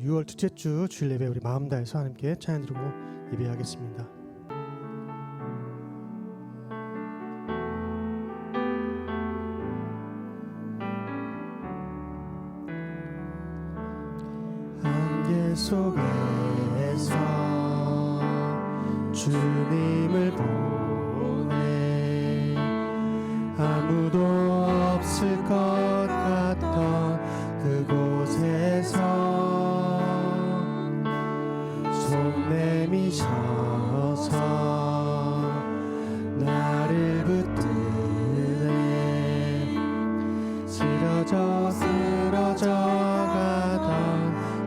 6월 둘째 주 주일 예배 우리 마음 다해서 하나님께 찬양 드리고 예배하겠습니다. 안개 속에서 주님을 보내 아무도 없을 것 같던 그곳에서 손 내미셔서 나를 붙드네 쓰러져 가던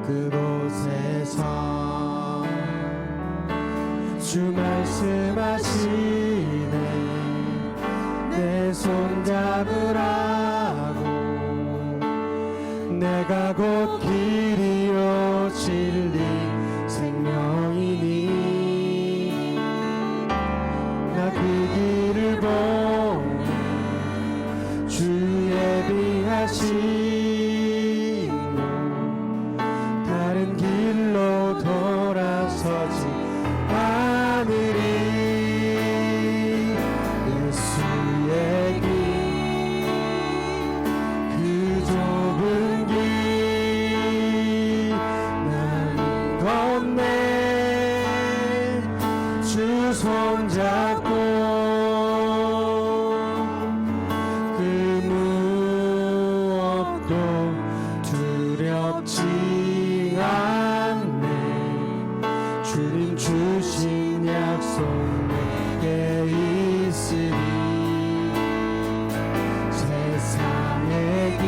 그곳에서 주 말씀하시네 내 손 잡으라고 내가 곧 길이요 진리 생명이니 나 그 길을 보내 주 예비하시고 다른 길로 돌아서지 않으리 예수의 길 그 좁은 길 난 건네 주 손잡고 그 무엇도 두렵지 않네 주님 주신 약속 내게 있으리 세상의 길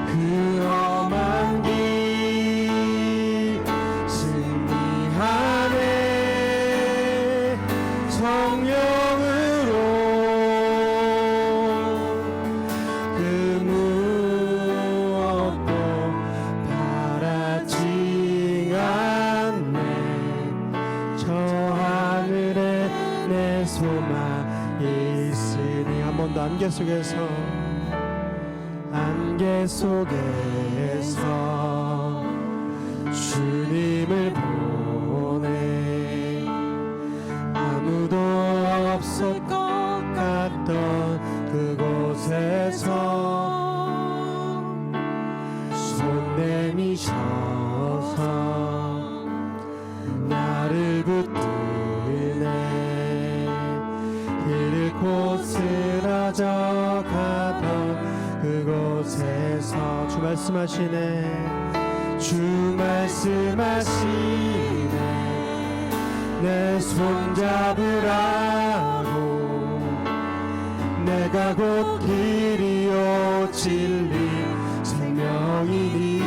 그 험한 길 승리하네 성령으로 그 무엇도 바라지 않네 저 하늘에 내 소망이 있으니 한 번 더 안개 속에서 주님을 보내 아무도 없을 것 같던 그곳에서 손 내미셔서 나를 붙드네 길 잃고 쓰러져 가던 그곳에서 주 말씀하시네 주 말씀하시네 내 손 잡으라고 내가 곧 길이요 진리 생명이니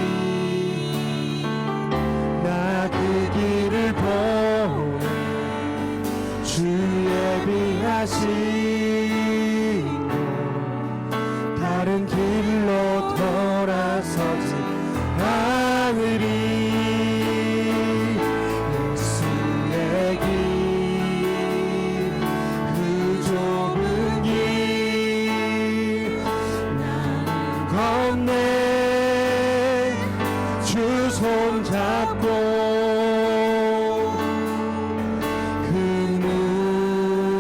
나 그 길을 보내 주 예비하시고 다른 길로 돌아서지 않으리 예수의 길 그 좁은 길 나는 건네 주 손 잡고 그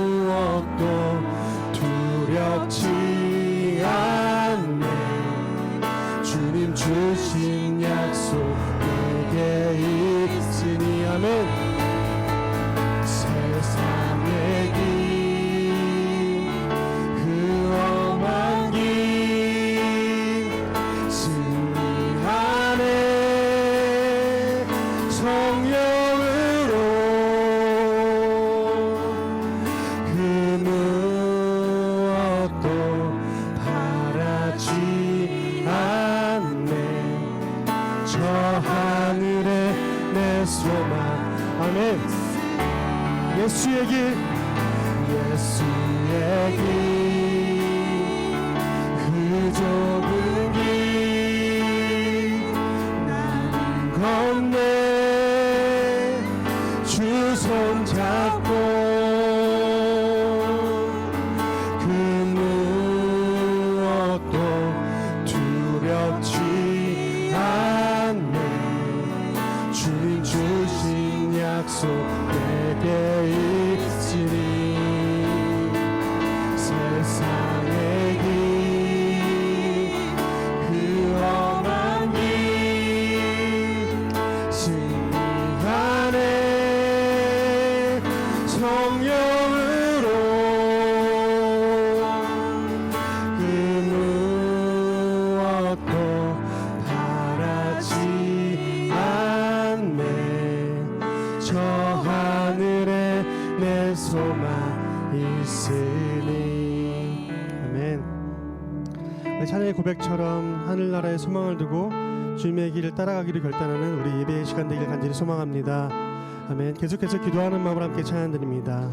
무엇도 두렵지 않네 주님 주신 약속 내게 있으니 아멘 세상의 길 그 험한 길 승리하네 성령으로 그 무엇도 바라지 않네 저 하늘에 내 소망 아멘 예수의 길 그 좁은 길 나는 건네 주 손 잡고 그 무엇도 두렵지 않네 성령으로 그 무엇도 바라지 않네. 저 하늘에 내 소망 있으니. 아멘. 찬양의 고백처럼 하늘나라에 소망을 두고 주님의 길을 따라가기를 결단하는 우리 예배의 시간 되길 간절히 소망합니다. 아멘. 계속해서 기도하는 마음으로 함께 찬양 드립니다.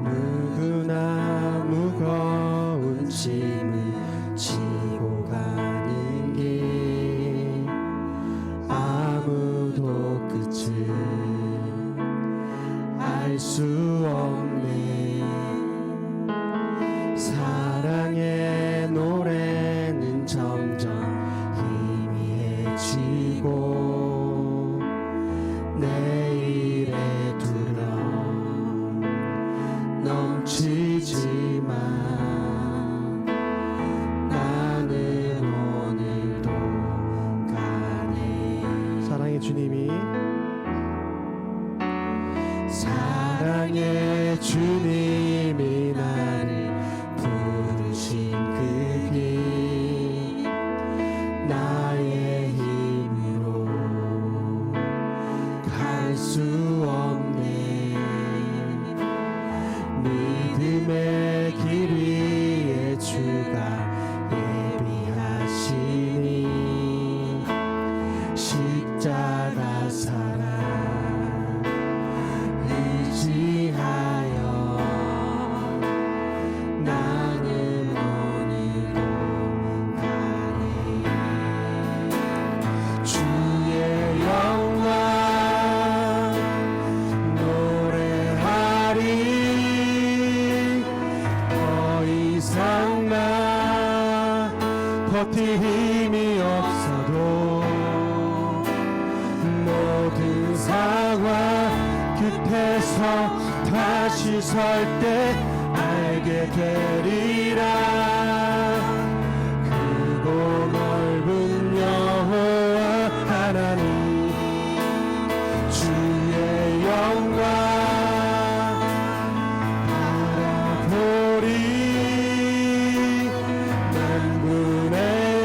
누구나 무거운 짐을 지고 가는 길 아무도 끝을 알 수 없네. 사랑의 노래는 점점 희미해지고 내일의 두려움 넘치지만 나는 오늘도 가네. 사랑의 주님이 사랑의 주님이 나를 부르신 그 길 나의 힘으로 갈 수 없네. 믿음의 길 위에 주가 예비하시니 십자가 사랑 의지하여 나는 오늘도 가네. 주의 영광 노래하리. 더 이상 나 버틸 힘이 없어도 모든 상황 끝에서 다시 설 때 알게 되리라. 크고 넓은 여호와 하나님 주의 영광 바라보리. 만군의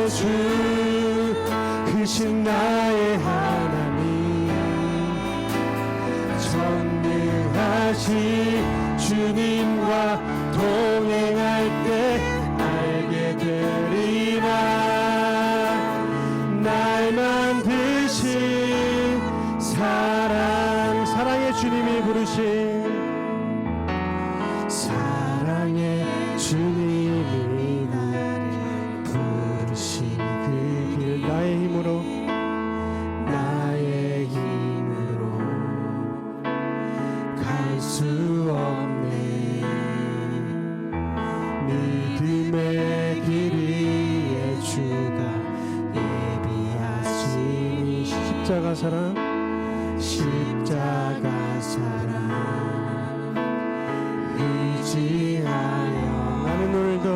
주 크신 나의 하나님 전능하신 주님과 동행할 때 알게 되리라. 날 만드신 사랑의 주님이 부르신 사랑의 주님이 나를 부르신 그 길 나의 힘으로 갈 수 없네. 믿음의 길 위에 주가 예비하시니 십자가 사랑 의지하여 나는 오늘도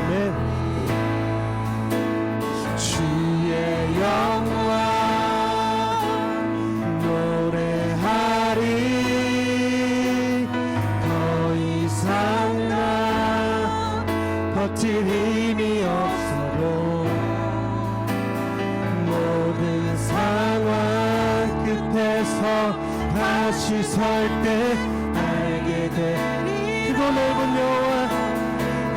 아멘. 주의 영광 노래하리. 더 이상 나 버틸 힘이 없어도 모든 상황 끝에서 다시 설 때 알게 돼. 크고 넓은 여호와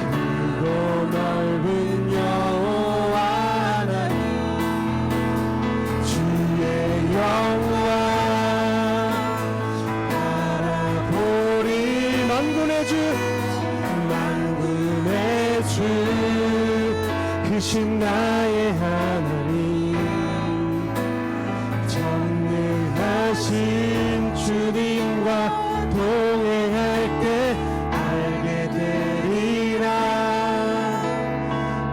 크고 넓은 여호와 하나님 주의 영광 바라보리. 만군의 주 크신 나의 하나님 전능하신 주님과 동행할 때 알게 되리라.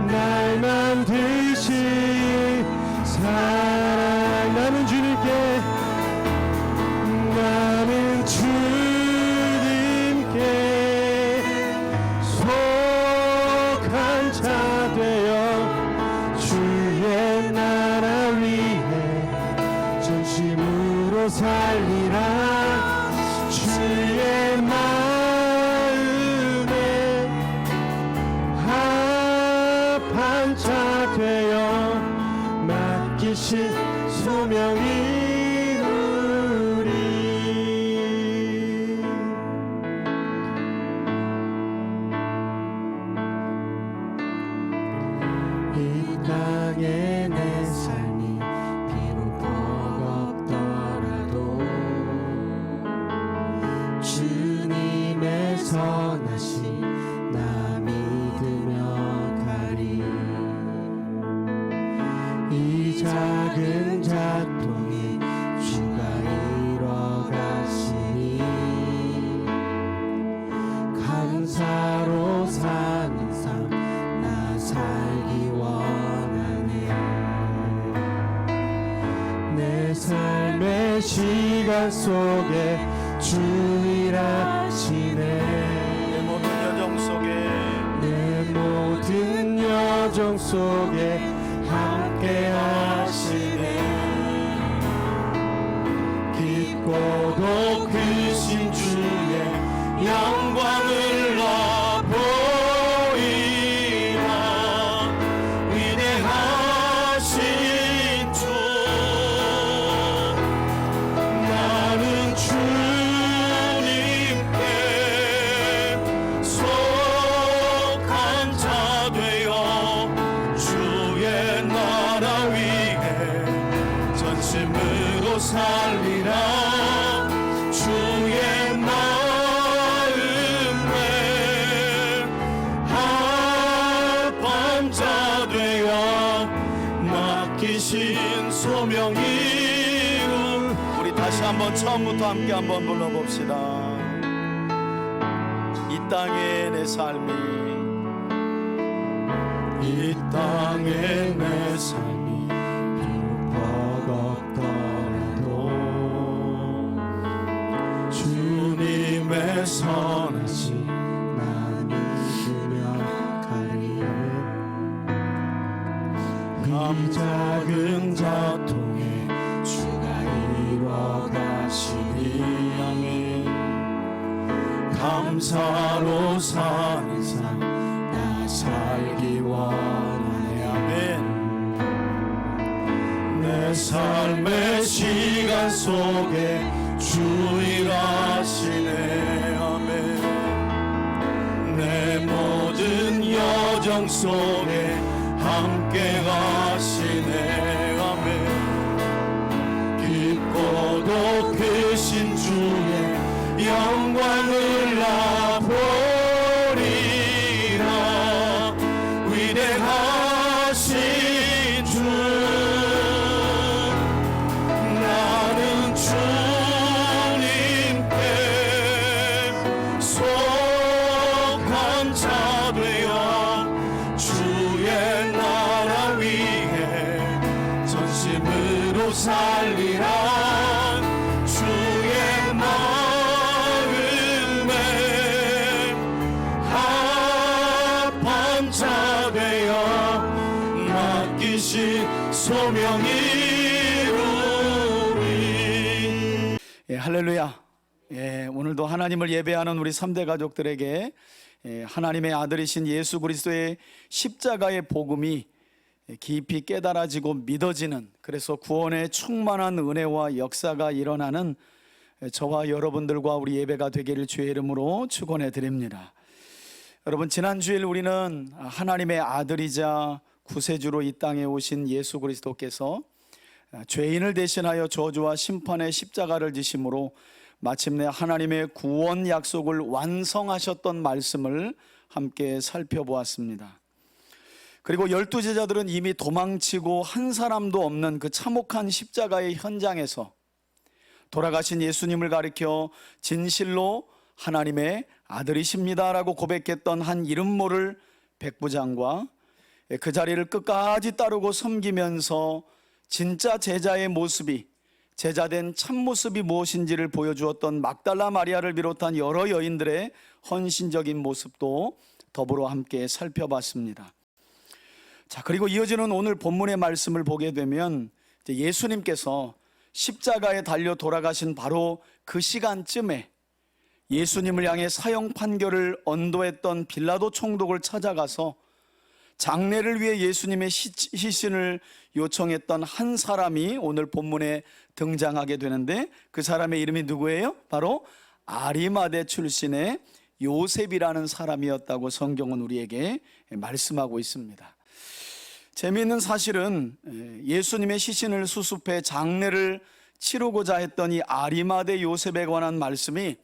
날 만드신 사랑 나는 주님께 속한 자 살리라 주의 마음에 합한 자 되어 맡기신 소명이 땅에 내 삶이 비록 버겁더라도 주님의 선하심 나 믿으며 가리. 이 작은 자통에 주가 이뤄가시니 감사로 사는 삶 나 살기 원하네. 내 삶의 시간 속에 주 일하시네. 내 모든 여정 속에 내 모든 여정 속에 함께 하시네. 깊고도 크신 주의 영광을 나 보이나. 위대하신 주 나는 주님께 속한 자 되어 주의 나라 위에 전심으로 살리라. 주의 마음에 합한 자 되어 맡기신 소명이. 우리 다시 한번 처음부터 함께 한번 불러봅시다. 이 땅에 내 삶이, 이 땅에 내 삶이 비록 버겁더라도 주님의 선하심 나 믿으며 가리. 이 작은 자통에 주가 이뤄가시니 감사로 사는 삶 나 살기 원하네. 아멘. 내 삶의 시간 속에 주 일하시네. 아멘. 내 모든 여정 속에 함께 가시네. 아멘. 깊고도 크신 주의 영광을 나 보리라. 위대하신 주 나는 주님께 속한 자 되어 주의 나라 위에 전심으로 살리라. 주의 마음에 합한 자 되어 맡기신 소명이 이루리. 할렐루야. 오늘도 하나님을 예배하는 우리 3대 가족들에게 하나님의 아들이신 예수 그리스도의 십자가의 복음이 깊이 깨달아지고 믿어지는, 그래서 구원의 충만한 은혜와 역사가 일어나는 저와 여러분들과 우리 예배가 되기를 주의 이름으로 축원해 드립니다. 여러분, 지난 주일 우리는 하나님의 아들이자 구세주로 이 땅에 오신 예수 그리스도께서 죄인을 대신하여 저주와 심판의 십자가를 지심으로 마침내 하나님의 구원 약속을 완성하셨던 말씀을 함께 살펴보았습니다. 그리고 12제자들은 이미 도망치고 한 사람도 없는 그 참혹한 십자가의 현장에서 돌아가신 예수님을 가리켜 진실로 하나님의 아들이십니다라고 고백했던 한 이름 모를 백부장과 그 자리를 끝까지 따르고 섬기면서 진짜 제자의 모습이, 제자된 참모습이 무엇인지를 보여주었던 막달라 마리아를 비롯한 여러 여인들의 헌신적인 모습도 더불어 함께 살펴봤습니다. 자, 그리고 이어지는 오늘 본문의 말씀을 보게 되면 예수님께서 십자가에 달려 돌아가신 바로 그 시간쯤에 예수님을 향해 사형 판결을 언도했던 빌라도 총독을 찾아가서 장례를 위해 예수님의 시신을 요청했던 한 사람이 오늘 본문에 등장하게 되는데, 그 사람의 이름이 누구예요? 바로 아리마대 출신의 요셉이라는 사람이었다고 성경은 우리에게 말씀하고 있습니다. 재미있는 사실은 예수님의 시신을 수습해 장례를 치르고자 했던 이 아리마대 요셉에 관한 말씀이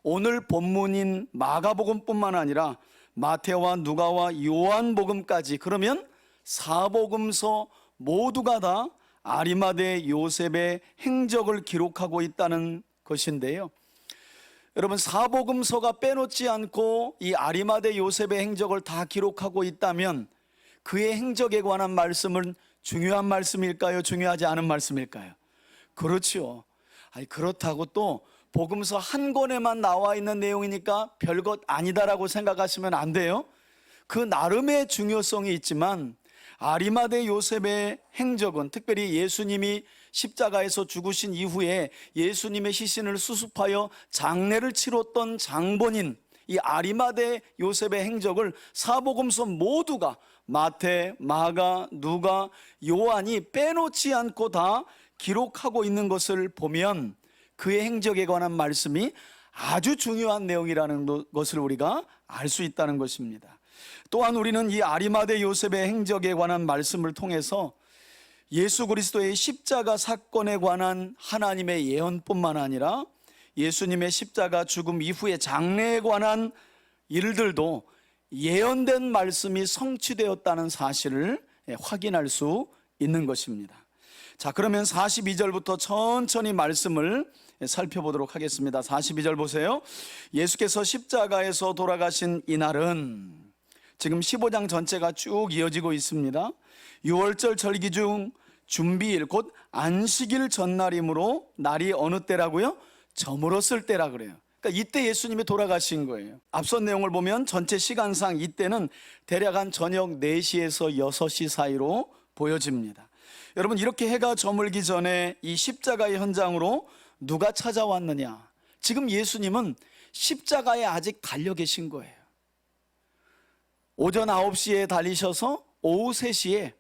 오늘 본문인 마가복음뿐만 아니라 마태와 누가와 요한복음까지, 그러면 사복음서 모두가 다 아리마대 요셉의 행적을 기록하고 있다는 것인데요. 여러분, 사복음서가 빼놓지 않고 이 아리마대 요셉의 행적을 다 기록하고 있다면 그의 행적에 관한 말씀은 중요한 말씀일까요? 중요하지 않은 말씀일까요? 그렇죠. 그렇다고 또 복음서 한 권에만 나와 있는 내용이니까 별것 아니다라고 생각하시면 안 돼요. 그 나름의 중요성이 있지만 아리마대 요셉의 행적은, 특별히 예수님이 십자가에서 죽으신 이후에 예수님의 시신을 수습하여 장례를 치렀던 장본인 이 아리마대 요셉의 행적을 사복음서 모두가 마태, 마가, 누가, 요한이 빼놓지 않고 다 기록하고 있는 것을 보면 그의 행적에 관한 말씀이 아주 중요한 내용이라는 것을 우리가 알 수 있다는 것입니다. 또한 우리는 이 아리마대 요셉의 행적에 관한 말씀을 통해서 예수 그리스도의 십자가 사건에 관한 하나님의 예언뿐만 아니라 예수님의 십자가 죽음 이후의 장례에 관한 일들도 예언된 말씀이 성취되었다는 사실을 확인할 수 있는 것입니다. 자, 그러면 42절부터 천천히 말씀을 살펴보도록 하겠습니다. 42절 보세요. 예수께서 십자가에서 돌아가신 이날은, 지금 15장 전체가 쭉 이어지고 있습니다. 6월절 절기 중 준비일, 곧 안식일 전날이므로 날이 어느 때라고요? 저물었을 때라 그래요. 그러니까 이때 예수님이 돌아가신 거예요. 앞선 내용을 보면 전체 시간상 이때는 대략 한 저녁 4시에서 6시 사이로 보여집니다. 여러분, 이렇게 해가 저물기 전에 이 십자가의 현장으로 누가 찾아왔느냐? 지금 예수님은 십자가에 아직 달려 계신 거예요. 오전 9시에 달리셔서 오후 3시에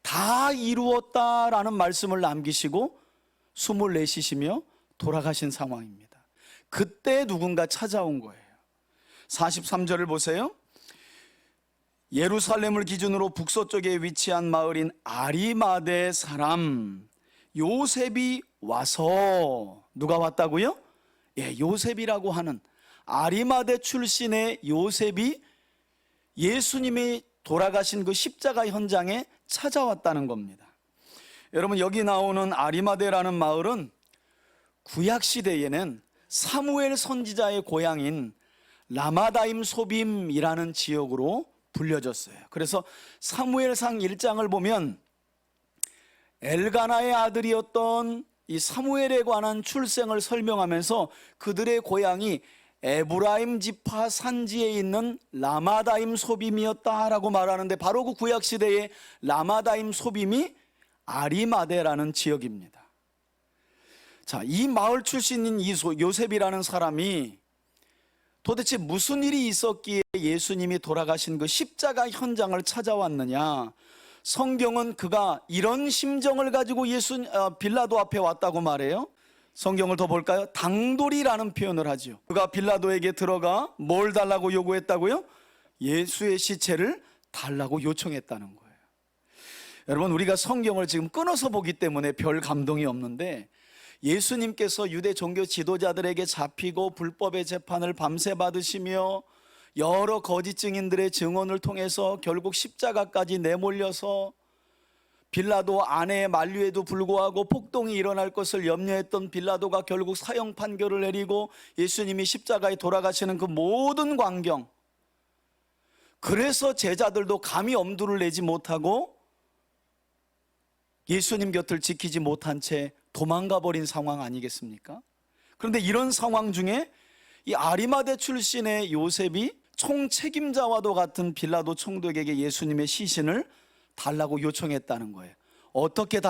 다 이루었다라는 말씀을 남기시고 숨을 내쉬시며 돌아가신 상황입니다. 그때 누군가 찾아온 거예요. 43절을 보세요. 예루살렘을 기준으로 북서쪽에 위치한 마을인 아리마대 사람 요셉이 와서, 누가 왔다고요? 요셉이라고 하는 아리마대 출신의 요셉이 예수님이 돌아가신 그 십자가 현장에 찾아왔다는 겁니다. 여러분, 여기 나오는 아리마대라는 마을은 구약시대에는 사무엘 선지자의 고향인 라마다임 소빔이라는 지역으로 불려졌어요. 그래서 사무엘상 1장을 보면 엘가나의 아들이었던 이 사무엘에 관한 출생을 설명하면서 그들의 고향이 에브라임 지파 산지에 있는 라마다임 소빔이었다라고 말하는데, 바로 그 구약시대의 라마다임 소빔이 아리마대라는 지역입니다. 자, 이 마을 출신인 이 요셉이라는 사람이 도대체 무슨 일이 있었기에 예수님이 돌아가신 그 십자가 현장을 찾아왔느냐? 성경은 그가 이런 심정을 가지고 빌라도 앞에 왔다고 말해요. 성경을 더 볼까요? 당돌이라는 표현을 하죠. 그가 빌라도에게 들어가 뭘 달라고 요구했다고요? 예수의 시체를 달라고 요청했다는 거예요. 여러분, 우리가 성경을 지금 끊어서 보기 때문에 별 감동이 없는데, 예수님께서 유대 종교 지도자들에게 잡히고 불법의 재판을 밤새 받으시며 여러 거짓 증인들의 증언을 통해서 결국 십자가까지 내몰려서 빌라도 아내의 만류에도 불구하고 폭동이 일어날 것을 염려했던 빌라도가 결국 사형 판결을 내리고 예수님이 십자가에 돌아가시는 그 모든 광경, 그래서 제자들도 감히 엄두를 내지 못하고 예수님 곁을 지키지 못한 채 도망가 버린 상황 아니겠습니까? 그런데 이런 상황 중에 이 아리마대 출신의 요셉이 총책임자와도 같은 빌라도 총독에게 예수님의 시신을 달라고 요청했다는 거예요. 어떻게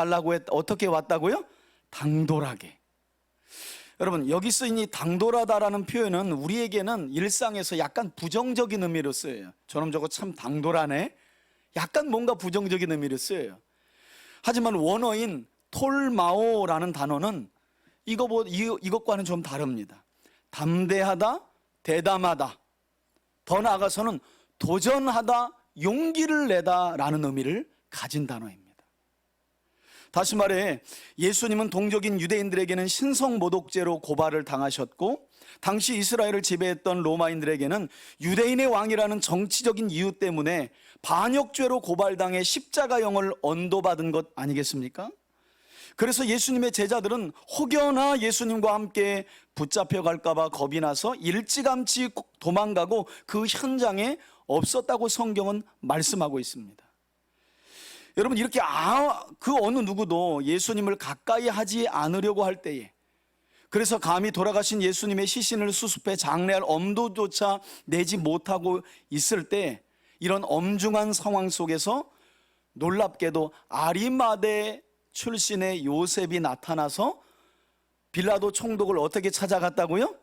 왔다고요? 당돌하게. 여러분, 여기 쓰인 이 당돌하다라는 표현은 우리에게는 일상에서 약간 부정적인 의미로 쓰여요. 저놈 저거 참 당돌하네. 약간 뭔가 부정적인 의미로 쓰여요. 하지만 원어인 톨마오라는 단어는 이것과는 좀 다릅니다. 담대하다, 대담하다, 더 나아가서는 도전하다, 용기를 내다라는 의미를 가진 단어입니다. 다시 말해 예수님은 동족인 유대인들에게는 신성모독죄로 고발을 당하셨고, 당시 이스라엘을 지배했던 로마인들에게는 유대인의 왕이라는 정치적인 이유 때문에 반역죄로 고발당해 십자가형을 언도받은 것 아니겠습니까? 그래서 예수님의 제자들은 혹여나 예수님과 함께 붙잡혀 갈까봐 겁이 나서 일찌감치 도망가고 그 현장에 없었다고 성경은 말씀하고 있습니다. 여러분, 이렇게 그 어느 누구도 예수님을 가까이 하지 않으려고 할 때에, 그래서 감히 돌아가신 예수님의 시신을 수습해 장례할 엄두조차 내지 못하고 있을 때, 이런 엄중한 상황 속에서 놀랍게도 아리마대 출신의 요셉이 나타나서 빌라도 총독을 어떻게 찾아갔다고요?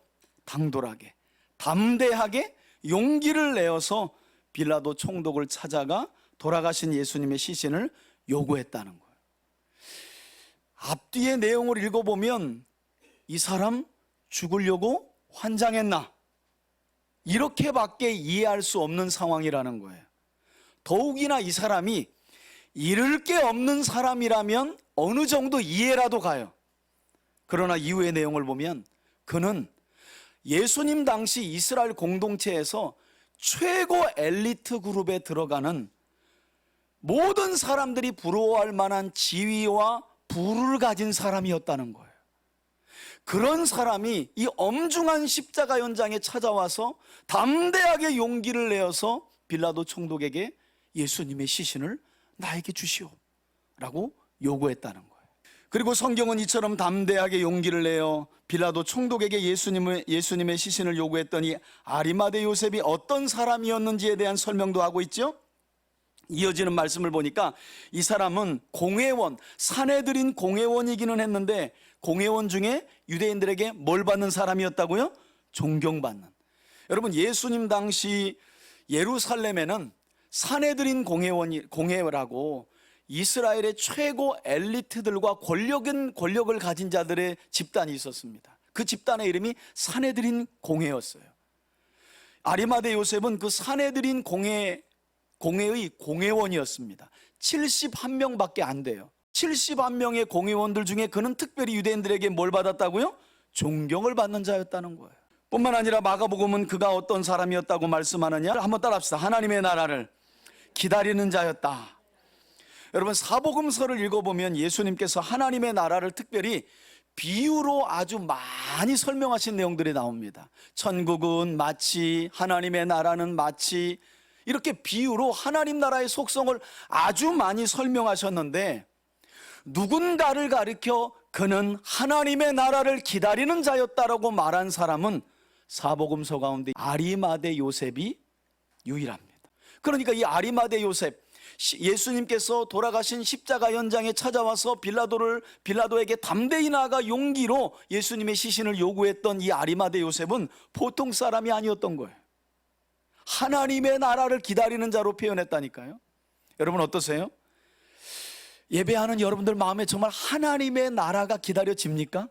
당돌하게, 담대하게 용기를 내어서 빌라도 총독을 찾아가 돌아가신 예수님의 시신을 요구했다는 거예요. 앞뒤의 내용을 읽어보면 이 사람 죽으려고 환장했나? 이렇게밖에 이해할 수 없는 상황이라는 거예요. 더욱이나 이 사람이 잃을 게 없는 사람이라면 어느 정도 이해라도 가요. 그러나 이후의 내용을 보면 그는 예수님 당시 이스라엘 공동체에서 최고 엘리트 그룹에 들어가는 모든 사람들이 부러워할 만한 지위와 부를 가진 사람이었다는 거예요. 그런 사람이 이 엄중한 십자가 현장에 찾아와서 담대하게 용기를 내어서 빌라도 총독에게 예수님의 시신을 나에게 주시오 라고 요구했다는 거예요. 그리고 성경은 이처럼 담대하게 용기를 내어 빌라도 총독에게 예수님의 시신을 요구했더니 아리마대 요셉이 어떤 사람이었는지에 대한 설명도 하고 있죠. 이어지는 말씀을 보니까 이 사람은 공회원, 사내들인 공회원이기는 했는데 공회원 중에 유대인들에게 뭘 받는 사람이었다고요? 존경받는. 여러분, 예수님 당시 예루살렘에는 사내들인 공회라고 이스라엘의 최고 엘리트들과 권력을 가진 자들의 집단이 있었습니다. 그 집단의 이름이 사내들인 공회였어요. 아리마대 요셉은 그 사내들인 공회의 공회원이었습니다. 71명밖에 안 돼요. 71명의 공회원들 중에 그는 특별히 유대인들에게 뭘 받았다고요? 존경을 받는 자였다는 거예요. 뿐만 아니라 마가복음은 그가 어떤 사람이었다고 말씀하느냐? 한번 따라합시다. 하나님의 나라를 기다리는 자였다. 여러분, 사복음서를 읽어보면 예수님께서 하나님의 나라를 특별히 비유로 아주 많이 설명하신 내용들이 나옵니다. 천국은 마치, 하나님의 나라는 마치, 이렇게 비유로 하나님 나라의 속성을 아주 많이 설명하셨는데, 누군가를 가리켜 그는 하나님의 나라를 기다리는 자였다라고 말한 사람은 사복음서 가운데 아리마대 요셉이 유일합니다. 그러니까 이 아리마대 요셉, 예수님께서 돌아가신 십자가 현장에 찾아와서 빌라도에게 담대히 나아가 용기로 예수님의 시신을 요구했던 이 아리마대 요셉은 보통 사람이 아니었던 거예요. 하나님의 나라를 기다리는 자로 표현했다니까요. 여러분 어떠세요? 예배하는 여러분들 마음에 정말 하나님의 나라가 기다려집니까?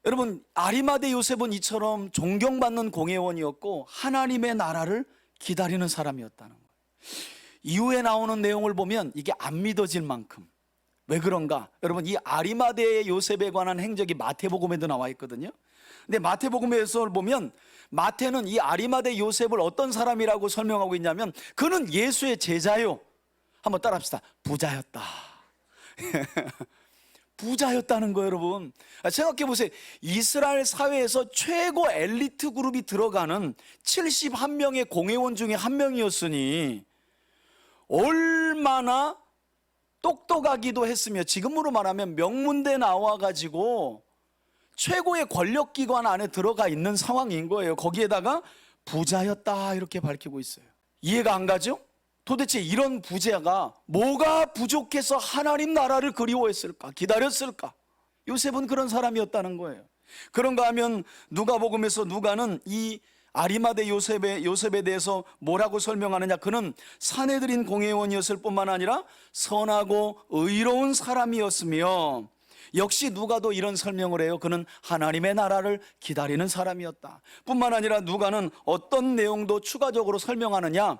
여러분, 아리마대 요셉은 이처럼 존경받는 공회원이었고 하나님의 나라를 기다리는 사람이었다는 거예요. 이후에 나오는 내용을 보면 이게 안 믿어질 만큼. 왜 그런가? 여러분, 이 아리마대 요셉에 관한 행적이 마태복음에도 나와 있거든요. 근데 마태복음에서 보면 마태는 이 아리마대 요셉을 어떤 사람이라고 설명하고 있냐면 그는 예수의 제자요. 한번 따라합시다. 부자였다. 부자였다는 거예요, 여러분. 생각해 보세요. 이스라엘 사회에서 최고 엘리트 그룹이 들어가는 71명의 공회원 중에 한 명이었으니 얼마나 똑똑하기도 했으며, 지금으로 말하면 명문대 나와가지고 최고의 권력기관 안에 들어가 있는 상황인 거예요. 거기에다가 부자였다 이렇게 밝히고 있어요. 이해가 안 가죠? 도대체 이런 부자가 뭐가 부족해서 하나님 나라를 그리워했을까? 기다렸을까? 요셉은 그런 사람이었다는 거예요. 그런가 하면 누가복음에서 누가는 이 아리마대 요셉에 대해서 뭐라고 설명하느냐? 그는 사내들인 공회원이었을 뿐만 아니라 선하고 의로운 사람이었으며, 역시 누가도 이런 설명을 해요. 그는 하나님의 나라를 기다리는 사람이었다. 뿐만 아니라 누가는 어떤 내용도 추가적으로 설명하느냐?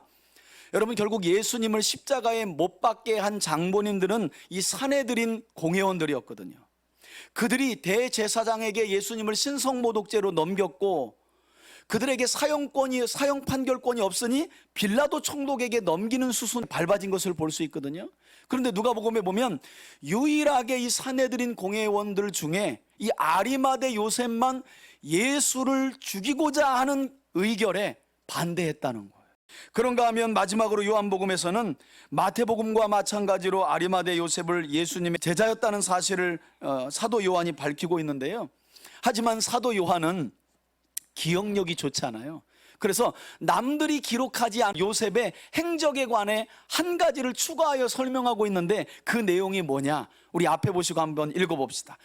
여러분, 결국 예수님을 십자가에 못 박게 한 장본인들은 이 사내들인 공회원들이었거든요. 그들이 대제사장에게 예수님을 신성모독죄로 넘겼고, 그들에게 사형 판결권이 없으니 빌라도 총독에게 넘기는 수순 밟아진 것을 볼 수 있거든요. 그런데 누가복음에 보면 유일하게 이 사내들인 공회원들 중에 이 아리마대 요셉만 예수를 죽이고자 하는 의결에 반대했다는 거예요. 그런가 하면 마지막으로 요한복음에서는 마태복음과 마찬가지로 아리마대 요셉을 예수님의 제자였다는 사실을 사도 요한이 밝히고 있는데요. 하지만 사도 요한은 기억력이 좋지 않아요. 그래서 남들이 기록하지 않은 요셉의 행적에 관해 한 가지를 추가하여 설명하고 있는데, 그 내용이 뭐냐? 우리 앞에 보시고 한번 읽어봅시다.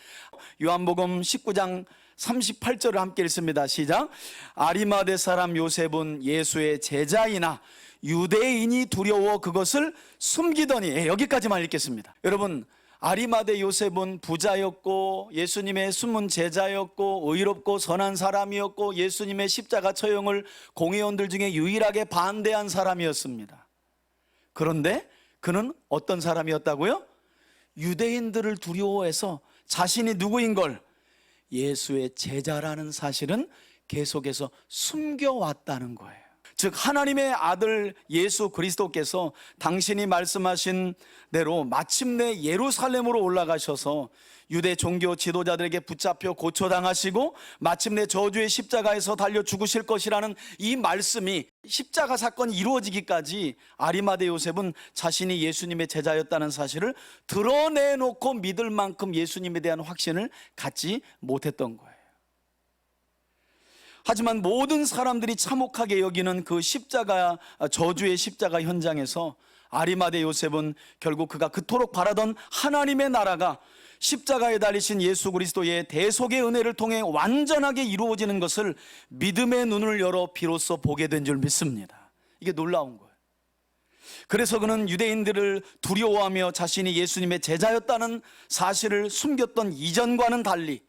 요한복음 19장 38절을 함께 읽습니다. 시작. 아리마대 사람 요셉은 예수의 제자이나 유대인이 두려워 그것을 숨기더니, 여기까지만 읽겠습니다. 여러분, 아리마대 요셉은 부자였고 예수님의 숨은 제자였고 의롭고 선한 사람이었고 예수님의 십자가 처형을 공회원들 중에 유일하게 반대한 사람이었습니다. 그런데 그는 어떤 사람이었다고요? 유대인들을 두려워해서 자신이 누구인 걸, 예수의 제자라는 사실은 계속해서 숨겨왔다는 거예요. 즉 하나님의 아들 예수 그리스도께서 당신이 말씀하신 대로 마침내 예루살렘으로 올라가셔서 유대 종교 지도자들에게 붙잡혀 고초당하시고 마침내 저주의 십자가에서 달려 죽으실 것이라는 이 말씀이, 십자가 사건이 이루어지기까지 아리마대 요셉은 자신이 예수님의 제자였다는 사실을 드러내놓고 믿을 만큼 예수님에 대한 확신을 갖지 못했던 거예요. 하지만 모든 사람들이 참혹하게 여기는 그 십자가, 저주의 십자가 현장에서 아리마대 요셉은 결국 그가 그토록 바라던 하나님의 나라가 십자가에 달리신 예수 그리스도의 대속의 은혜를 통해 완전하게 이루어지는 것을 믿음의 눈을 열어 비로소 보게 된 줄 믿습니다. 이게 놀라운 거예요. 그래서 그는 유대인들을 두려워하며 자신이 예수님의 제자였다는 사실을 숨겼던 이전과는 달리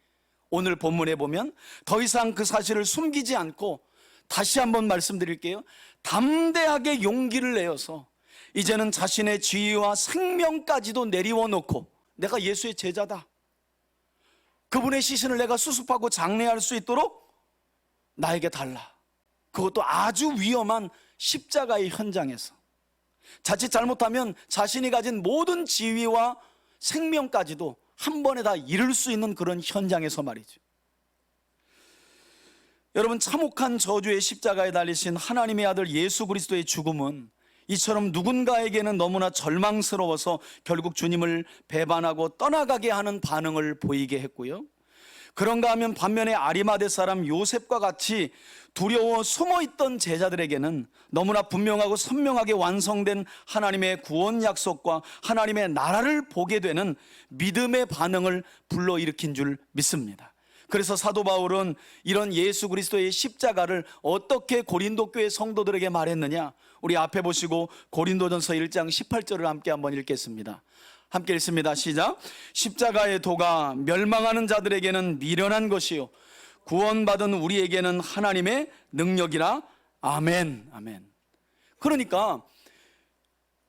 오늘 본문에 보면 더 이상 그 사실을 숨기지 않고, 다시 한번 말씀드릴게요, 담대하게 용기를 내어서 이제는 자신의 지위와 생명까지도 내리워 놓고, 내가 예수의 제자다, 그분의 시신을 내가 수습하고 장례할 수 있도록 나에게 달라. 그것도 아주 위험한 십자가의 현장에서 자칫 잘못하면 자신이 가진 모든 지위와 생명까지도 한 번에 다 잃을 수 있는 그런 현장에서 말이죠. 여러분, 참혹한 저주의 십자가에 달리신 하나님의 아들 예수 그리스도의 죽음은 이처럼 누군가에게는 너무나 절망스러워서 결국 주님을 배반하고 떠나가게 하는 반응을 보이게 했고요. 그런가 하면 반면에 아리마대 사람 요셉과 같이 두려워 숨어있던 제자들에게는 너무나 분명하고 선명하게 완성된 하나님의 구원 약속과 하나님의 나라를 보게 되는 믿음의 반응을 불러일으킨 줄 믿습니다. 그래서 사도 바울은 이런 예수 그리스도의 십자가를 어떻게 고린도 교회 성도들에게 말했느냐, 우리 앞에 보시고 고린도전서 1장 18절을 함께 한번 읽겠습니다. 함께 읽습니다. 시작. 십자가의 도가 멸망하는 자들에게는 미련한 것이요 구원받은 우리에게는 하나님의 능력이라. 아멘. 아멘. 그러니까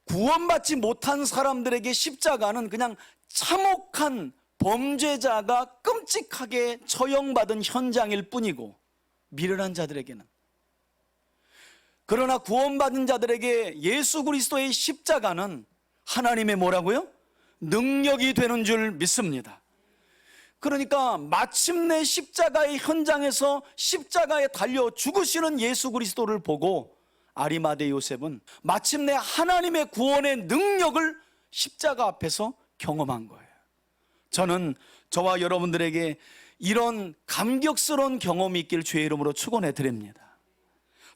구원받지 못한 사람들에게 십자가는 그냥 참혹한 범죄자가 끔찍하게 처형받은 현장일 뿐이고, 미련한 자들에게는, 그러나 구원받은 자들에게 예수 그리스도의 십자가는 하나님의 뭐라고요? 능력이 되는 줄 믿습니다. 그러니까 마침내 십자가의 현장에서 십자가에 달려 죽으시는 예수 그리스도를 보고 아리마대 요셉은 마침내 하나님의 구원의 능력을 십자가 앞에서 경험한 거예요. 저는 저와 여러분들에게 이런 감격스러운 경험이 있길 주의 이름으로 축원해 드립니다.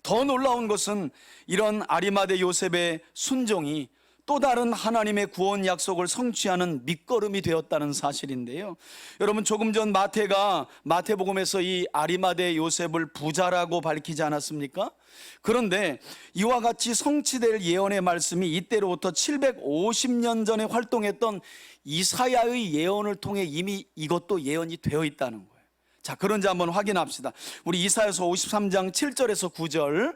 더 놀라운 것은 이런 아리마대 요셉의 순종이 또 다른 하나님의 구원 약속을 성취하는 밑거름이 되었다는 사실인데요. 여러분, 조금 전 마태복음에서 이 아리마대 요셉을 부자라고 밝히지 않았습니까? 그런데 이와 같이 성취될 예언의 말씀이 이때로부터 750년 전에 활동했던 이사야의 예언을 통해 이미 이것도 예언이 되어 있다는 거예요. 자, 그런지 한번 확인합시다. 우리 이사야서 53장 7절에서 9절,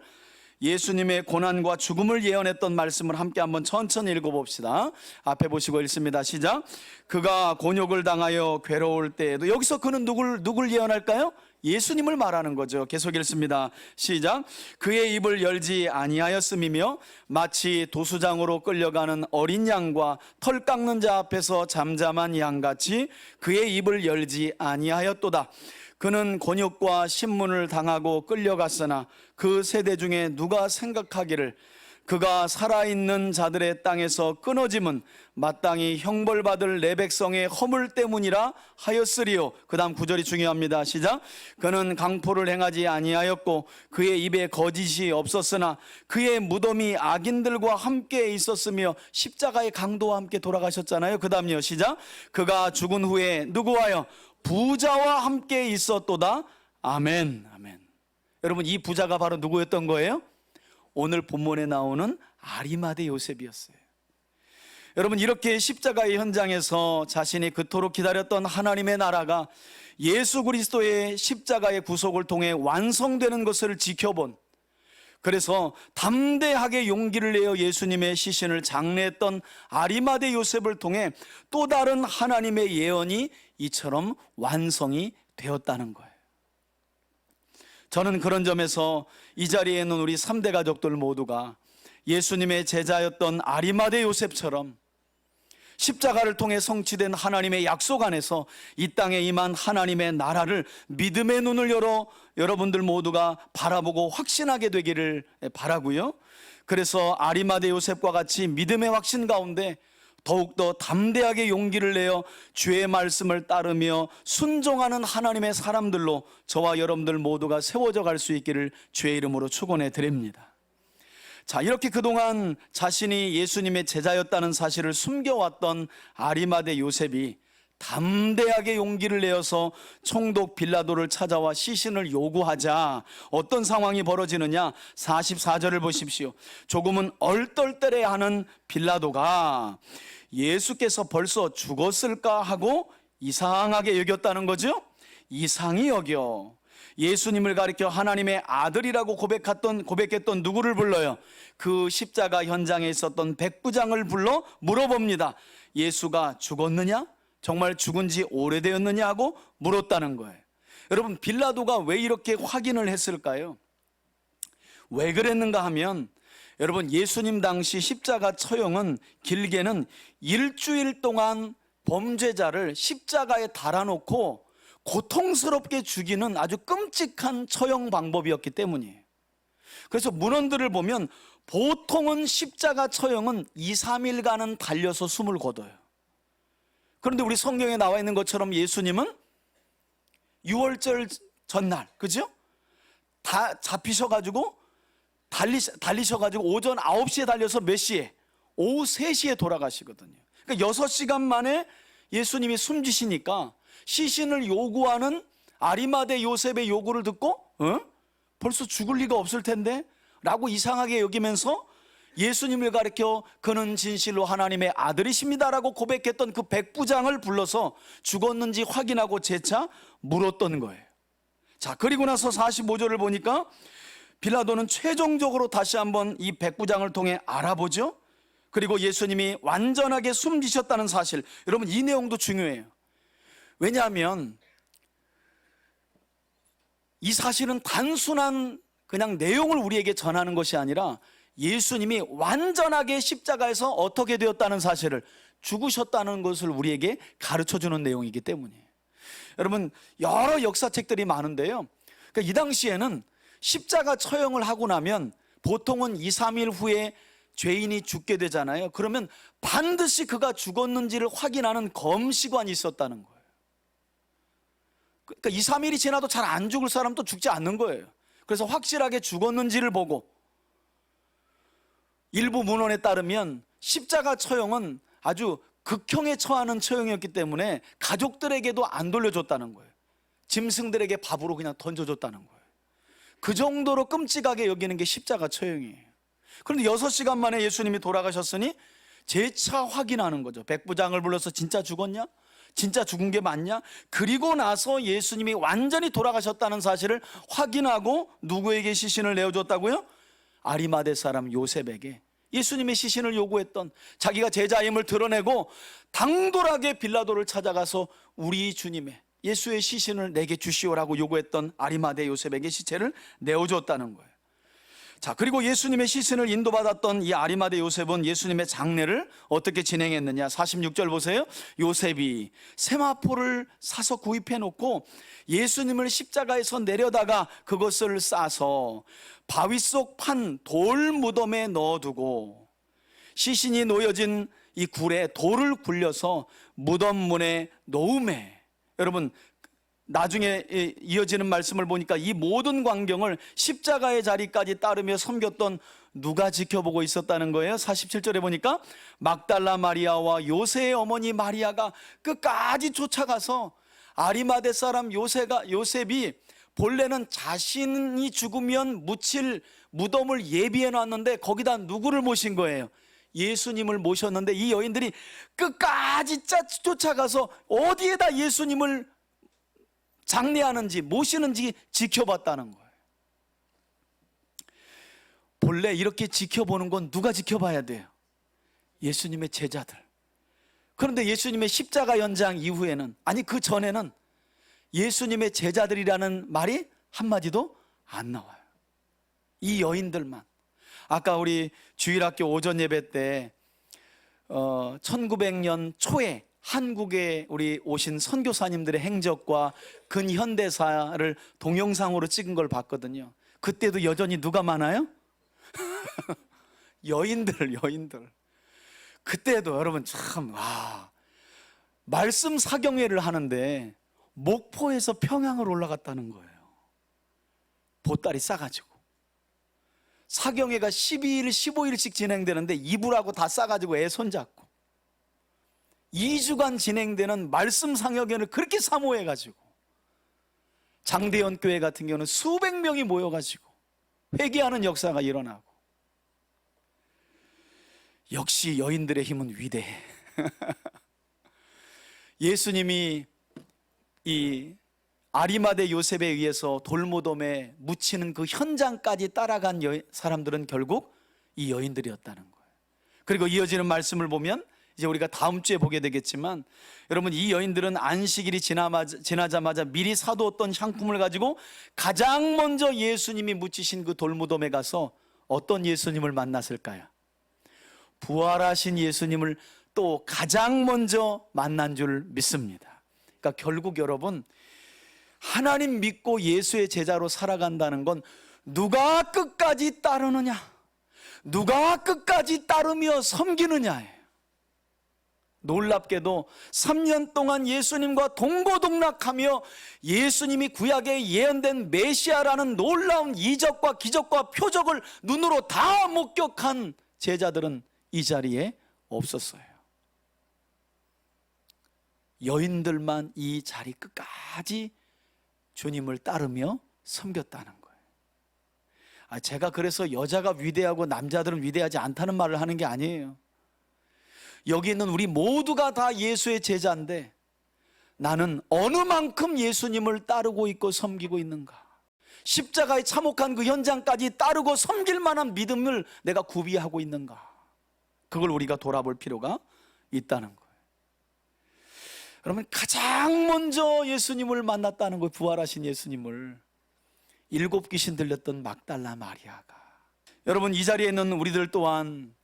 예수님의 고난과 죽음을 예언했던 말씀을 함께 한번 천천히 읽어봅시다. 앞에 보시고 읽습니다. 시작. 그가 곤욕을 당하여 괴로울 때에도, 여기서 그는 누굴 예언할까요? 예수님을 말하는 거죠. 계속 읽습니다. 시작. 그의 입을 열지 아니하였음이며 마치 도수장으로 끌려가는 어린 양과 털 깎는 자 앞에서 잠잠한 양같이 그의 입을 열지 아니하였도다. 그는 곤욕과 신문을 당하고 끌려갔으나 그 세대 중에 누가 생각하기를 그가 살아있는 자들의 땅에서 끊어짐은 마땅히 형벌받을 내 백성의 허물 때문이라 하였으리요. 그 다음 9절이 중요합니다. 시작. 그는 강포를 행하지 아니하였고 그의 입에 거짓이 없었으나 그의 무덤이 악인들과 함께 있었으며 십자가의 강도와 함께 돌아가셨잖아요. 그 다음요. 시작. 그가 죽은 후에 누구와요? 부자와 함께 있었도다. 아멘. 아멘. 여러분, 이 부자가 바로 누구였던 거예요? 오늘 본문에 나오는 아리마대 요셉이었어요. 여러분, 이렇게 십자가의 현장에서 자신이 그토록 기다렸던 하나님의 나라가 예수 그리스도의 십자가의 구속을 통해 완성되는 것을 지켜본, 그래서 담대하게 용기를 내어 예수님의 시신을 장례했던 아리마대 요셉을 통해 또 다른 하나님의 예언이 이처럼 완성이 되었다는 거예요. 저는 그런 점에서 이 자리에 있는 우리 3대 가족들 모두가 예수님의 제자였던 아리마대 요셉처럼 십자가를 통해 성취된 하나님의 약속 안에서 이 땅에 임한 하나님의 나라를 믿음의 눈을 열어 여러분들 모두가 바라보고 확신하게 되기를 바라고요. 그래서 아리마대 요셉과 같이 믿음의 확신 가운데 더욱더 담대하게 용기를 내어 주의 말씀을 따르며 순종하는 하나님의 사람들로 저와 여러분들 모두가 세워져 갈 수 있기를 주의 이름으로 축원해 드립니다. 자, 이렇게 그동안 자신이 예수님의 제자였다는 사실을 숨겨왔던 아리마대 요셉이 담대하게 용기를 내어서 총독 빌라도를 찾아와 시신을 요구하자 어떤 상황이 벌어지느냐? 44절을 보십시오. 조금은 얼떨떨해하는 빌라도가 예수께서 벌써 죽었을까 하고 이상하게 여겼다는 거죠. 이상히 여겨 예수님을 가리켜 하나님의 아들이라고 고백했던 누구를 불러요? 그 십자가 현장에 있었던 백부장을 불러 물어봅니다. 예수가 죽었느냐? 정말 죽은 지 오래되었느냐 하고 물었다는 거예요. 여러분, 빌라도가 왜 이렇게 확인을 했을까요? 왜 그랬는가 하면, 여러분, 예수님 당시 십자가 처형은 길게는 일주일 동안 범죄자를 십자가에 달아놓고 고통스럽게 죽이는 아주 끔찍한 처형 방법이었기 때문이에요. 그래서 문헌들을 보면 보통은 십자가 처형은 2, 3일간은 달려서 숨을 거둬요. 그런데 우리 성경에 나와 있는 것처럼 예수님은 6월절 전날, 그죠? 다 잡히셔가지고 달리셔가지고 오전 9시에 달려서 몇 시에? 오후 3시에 돌아가시거든요. 그러니까 6시간 만에 예수님이 숨지시니까 시신을 요구하는 아리마대 요셉의 요구를 듣고 벌써 죽을 리가 없을 텐데 라고 이상하게 여기면서 예수님을 가리켜 그는 진실로 하나님의 아들이십니다라고 고백했던 그 백부장을 불러서 죽었는지 확인하고 재차 물었던 거예요. 자, 그리고 나서 45절을 보니까 빌라도는 최종적으로 다시 한번 이 백부장을 통해 알아보죠. 그리고 예수님이 완전하게 숨지셨다는 사실, 여러분 이 내용도 중요해요. 왜냐하면 이 사실은 단순한 그냥 내용을 우리에게 전하는 것이 아니라 예수님이 완전하게 십자가에서 어떻게 되었다는 사실을, 죽으셨다는 것을 우리에게 가르쳐주는 내용이기 때문이에요. 여러분, 여러 역사책들이 많은데요, 그러니까 이 당시에는 십자가 처형을 하고 나면 보통은 2, 3일 후에 죄인이 죽게 되잖아요. 그러면 반드시 그가 죽었는지를 확인하는 검시관이 있었다는 거예요. 그러니까 2, 3일이 지나도 잘 안 죽을 사람도 죽지 않는 거예요. 그래서 확실하게 죽었는지를 보고, 일부 문헌에 따르면 십자가 처형은 아주 극형에 처하는 처형이었기 때문에 가족들에게도 안 돌려줬다는 거예요. 짐승들에게 밥으로 그냥 던져줬다는 거예요. 그 정도로 끔찍하게 여기는 게 십자가 처형이에요. 그런데 6시간 만에 예수님이 돌아가셨으니 재차 확인하는 거죠. 백부장을 불러서 진짜 죽었냐? 진짜 죽은 게 맞냐? 그리고 나서 예수님이 완전히 돌아가셨다는 사실을 확인하고 누구에게 시신을 내어줬다고요? 아리마대 사람 요셉에게 예수님의 시신을 요구했던, 자기가 제자임을 드러내고 당돌하게 빌라도를 찾아가서 우리 주님의, 예수의 시신을 내게 주시오라고 요구했던 아리마대 요셉에게 시체를 내어줬다는 거예요. 자, 그리고 예수님의 시신을 인도받았던 이 아리마대 요셉은 예수님의 장례를 어떻게 진행했느냐? 46절 보세요. 요셉이 세마포를 사서 구입해 놓고 예수님을 십자가에서 내려다가 그것을 싸서 바위 속 판 돌 무덤에 넣어두고 시신이 놓여진 이 굴에 돌을 굴려서 무덤 문에 놓음에, 여러분 나중에 이어지는 말씀을 보니까 이 모든 광경을 십자가의 자리까지 따르며 섬겼던 누가 지켜보고 있었다는 거예요? 47절에 보니까 막달라 마리아와 요새의 어머니 마리아가 끝까지 쫓아가서 아리마대 사람 요셉이 본래는 자신이 죽으면 묻힐 무덤을 예비해 놨는데 거기다 누구를 모신 거예요? 예수님을 모셨는데 이 여인들이 끝까지 쫓아가서 어디에다 예수님을 장례하는지 모시는지 지켜봤다는 거예요. 본래 이렇게 지켜보는 건 누가 지켜봐야 돼요? 예수님의 제자들. 그런데 예수님의 십자가 연장 이후에는, 아니 그 전에는 예수님의 제자들이라는 말이 한마디도 안 나와요. 이 여인들만. 아까 우리 주일학교 오전 예배 때 1900년 초에 한국에 우리 오신 선교사님들의 행적과 근현대사를 동영상으로 찍은 걸 봤거든요. 그때도 여전히 누가 많아요? 여인들. 그때도 여러분 참, 말씀 사경회를 하는데 목포에서 평양을 올라갔다는 거예요. 보따리 싸가지고. 사경회가 12일, 15일씩 진행되는데 이불하고 다 싸가지고 애 손잡고 2주간 진행되는 말씀 상여견을 그렇게 사모해가지고, 장대현 교회 같은 경우는 수백 명이 모여가지고 회개하는 역사가 일어나고. 역시 여인들의 힘은 위대해. 예수님이 이 아리마대 요셉에 의해서 돌무덤에 묻히는 그 현장까지 따라간 사람들은 결국 이 여인들이었다는 거예요. 그리고 이어지는 말씀을 보면 이제 우리가 다음 주에 보게 되겠지만, 여러분 이 여인들은 안식일이 지나자마자 미리 사두었던 향품을 가지고 가장 먼저 예수님이 묻히신 그 돌무덤에 가서 어떤 예수님을 만났을까요? 부활하신 예수님을 또 가장 먼저 만난 줄 믿습니다. 그러니까 결국 여러분, 하나님 믿고 예수의 제자로 살아간다는 건 누가 끝까지 따르느냐, 누가 끝까지 따르며 섬기느냐예요. 놀랍게도 3년 동안 예수님과 동고동락하며 예수님이 구약에 예언된 메시아라는 놀라운 이적과 기적과 표적을 눈으로 다 목격한 제자들은 이 자리에 없었어요. 여인들만 이 자리 끝까지 주님을 따르며 섬겼다는 거예요. 제가 그래서 여자가 위대하고 남자들은 위대하지 않다는 말을 하는 게 아니에요. 여기 있는 우리 모두가 다 예수의 제자인데 나는 어느 만큼 예수님을 따르고 있고 섬기고 있는가, 십자가에 참혹한 그 현장까지 따르고 섬길 만한 믿음을 내가 구비하고 있는가, 그걸 우리가 돌아볼 필요가 있다는 거예요. 여러분, 가장 먼저 예수님을 만났다는 거예요. 부활하신 예수님을. 7 귀신 들렸던 막달라 마리아가. 여러분, 이 자리에 있는 우리들 또한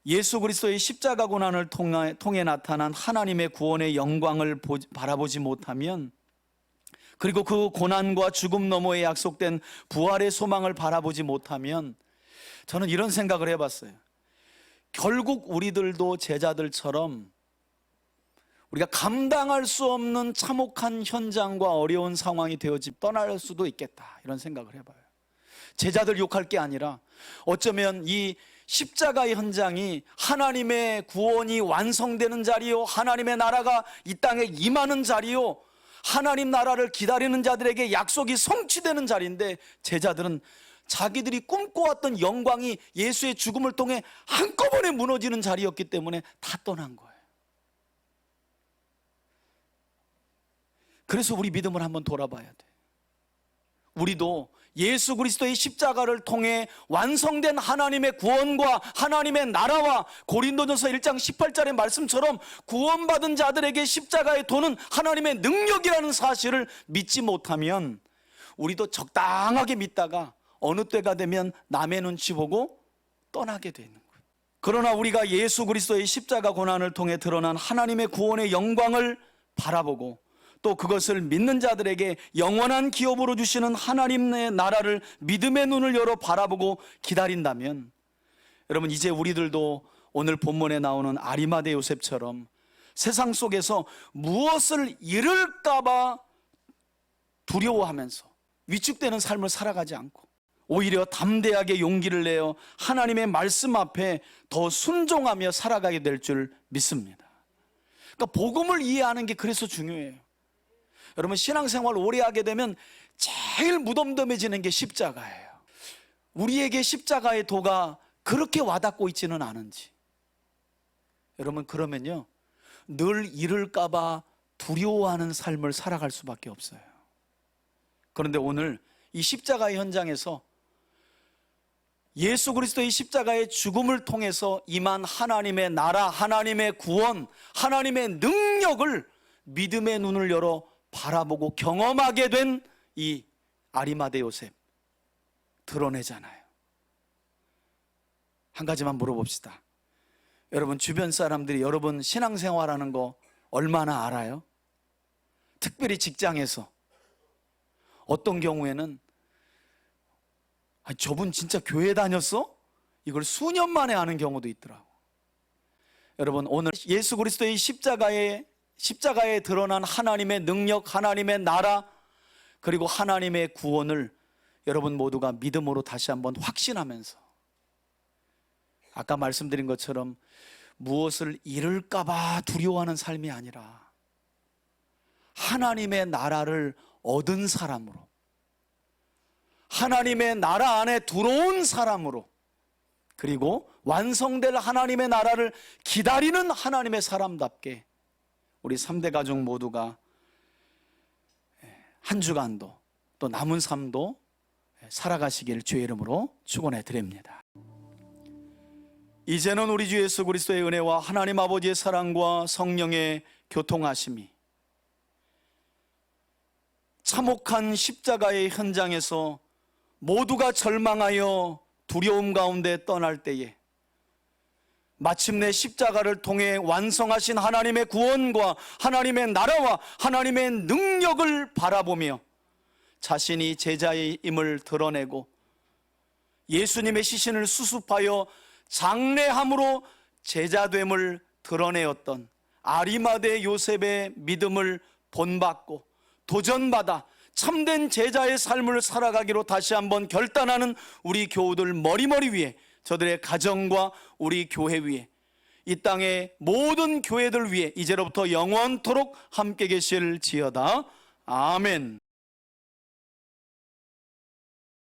예수 그리스도의 십자가 고난을 통해 나타난 하나님의 구원의 영광을 바라보지 못하면, 그리고 그 고난과 죽음 너머에 약속된 부활의 소망을 바라보지 못하면, 저는 이런 생각을 해봤어요. 결국 우리들도 제자들처럼 우리가 감당할 수 없는 참혹한 현장과 어려운 상황이 되어지 떠날 수도 있겠다, 이런 생각을 해봐요. 제자들 욕할 게 아니라 어쩌면 이 십자가의 현장이 하나님의 구원이 완성되는 자리요, 하나님의 나라가 이 땅에 임하는 자리요, 하나님 나라를 기다리는 자들에게 약속이 성취되는 자리인데, 제자들은 자기들이 꿈꿔왔던 영광이 예수의 죽음을 통해 한꺼번에 무너지는 자리였기 때문에 다 떠난 거예요. 그래서 우리 믿음을 한번 돌아봐야 돼. 우리도 예수 그리스도의 십자가를 통해 완성된 하나님의 구원과 하나님의 나라와 고린도전서 1장 18절의 말씀처럼 구원받은 자들에게 십자가의 도는 하나님의 능력이라는 사실을 믿지 못하면 우리도 적당하게 믿다가 어느 때가 되면 남의 눈치 보고 떠나게 되는 거예요. 그러나 우리가 예수 그리스도의 십자가 고난을 통해 드러난 하나님의 구원의 영광을 바라보고 또 그것을 믿는 자들에게 영원한 기업으로 주시는 하나님의 나라를 믿음의 눈을 열어 바라보고 기다린다면, 여러분, 이제 우리들도 오늘 본문에 나오는 아리마대 요셉처럼 세상 속에서 무엇을 잃을까 봐 두려워하면서 위축되는 삶을 살아가지 않고 오히려 담대하게 용기를 내어 하나님의 말씀 앞에 더 순종하며 살아가게 될 줄 믿습니다. 그러니까 복음을 이해하는 게 그래서 중요해요. 여러분, 신앙생활 오래 하게 되면 제일 무덤덤해지는 게 십자가예요. 우리에게 십자가의 도가 그렇게 와닿고 있지는 않은지, 여러분, 그러면요 늘 잃을까 봐 두려워하는 삶을 살아갈 수밖에 없어요. 그런데 오늘 이 십자가의 현장에서 예수 그리스도의 십자가의 죽음을 통해서 임한 하나님의 나라, 하나님의 구원, 하나님의 능력을 믿음의 눈을 열어 바라보고 경험하게 된 이 아리마대 요셉 드러내잖아요. 한 가지만 물어봅시다. 여러분, 주변 사람들이 여러분 신앙생활하는 거 얼마나 알아요? 특별히 직장에서 어떤 경우에는 저분 진짜 교회 다녔어? 이걸 수년 만에 아는 경우도 있더라고. 여러분, 오늘 예수 그리스도의 십자가에 드러난 하나님의 능력, 하나님의 나라, 그리고 하나님의 구원을 여러분 모두가 믿음으로 다시 한번 확신하면서, 아까 말씀드린 것처럼 무엇을 잃을까 봐 두려워하는 삶이 아니라 하나님의 나라를 얻은 사람으로, 하나님의 나라 안에 들어온 사람으로, 그리고 완성될 하나님의 나라를 기다리는 하나님의 사람답게 우리 3대 가족 모두가 한 주간도 또 남은 삶도 살아가시길 주의 이름으로 축원해 드립니다. 이제는 우리 주 예수 그리스도의 은혜와 하나님 아버지의 사랑과 성령의 교통하심이 참혹한 십자가의 현장에서 모두가 절망하여 두려움 가운데 떠날 때에 마침내 십자가를 통해 완성하신 하나님의 구원과 하나님의 나라와 하나님의 능력을 바라보며 자신이 제자의 임을 드러내고 예수님의 시신을 수습하여 장례함으로 제자됨을 드러내었던 아리마대 요셉의 믿음을 본받고 도전받아 참된 제자의 삶을 살아가기로 다시 한번 결단하는 우리 교우들 머리머리 위에, 저들의 가정과 우리 교회 위에, 이 땅의 모든 교회들 위에 이제로부터 영원토록 함께 계실지어다. 아멘.